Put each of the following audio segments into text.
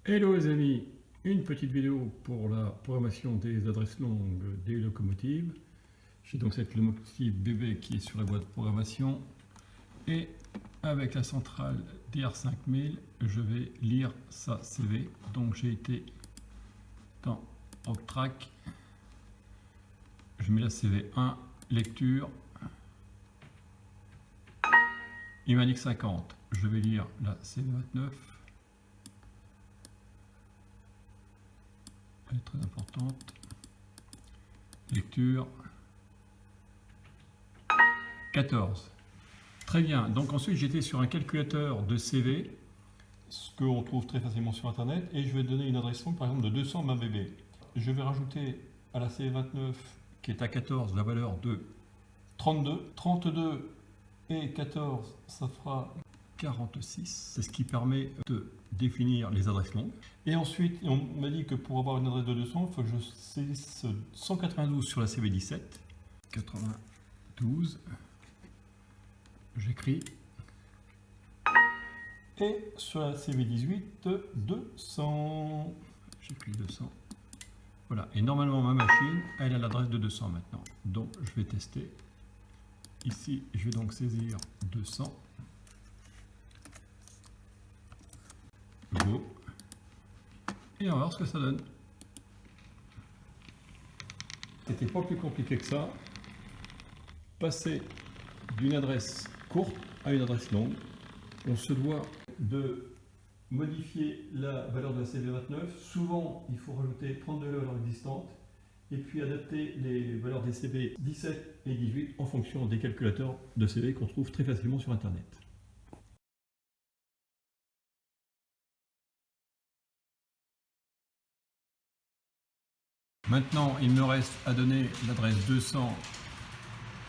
Hello les amis, une petite vidéo pour la programmation des adresses longues des locomotives. J'ai donc cette locomotive bébé qui est sur la boîte de programmation et avec la centrale DR5000 je vais lire sa CV. Donc j'ai été dans Octrack, je mets la CV1, lecture, il m'indique 50, je vais lire la CV29. Elle est très importante. Lecture 14. Très bien. Donc ensuite j'étais sur un calculateur de CV, ce qu'on trouve très facilement sur internet, et je vais donner une adresse longue par exemple de 200 ma bébé. Je vais rajouter à la CV29 qui est à 14 la valeur de 32. 32 et 14 ça fera 46, c'est ce qui permet de définir les adresses longues. Et ensuite, on m'a dit que pour avoir une adresse de 200, il faut que je saisisse 192 sur la CV17. 92. J'écris. Et sur la CV18, 200. J'écris 200. Voilà. Et normalement, ma machine, elle a l'adresse de 200 maintenant. Donc, je vais tester. Ici, je vais donc saisir 200. Go. Et on va voir ce que ça donne. C'était pas plus compliqué que ça. Passer d'une adresse courte à une adresse longue. On se doit de modifier la valeur de la CV29. Souvent, il faut rajouter 32 valeurs existantes et puis adapter les valeurs des CV 17 et 18 en fonction des calculateurs de CV qu'on trouve très facilement sur Internet. Maintenant, il me reste à donner l'adresse 200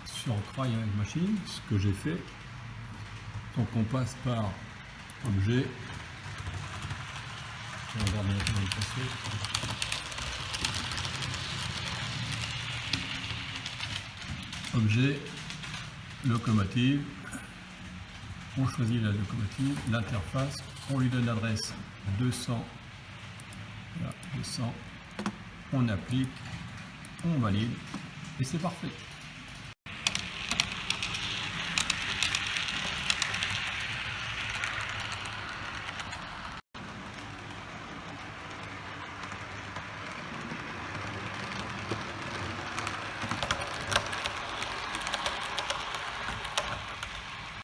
sur Cry avec machine, ce que j'ai fait. Donc on passe par objet. On va regarder comment il passer. Objet, locomotive. On choisit la locomotive, l'interface. On lui donne l'adresse 200. Voilà, 200. On applique, on valide et c'est parfait.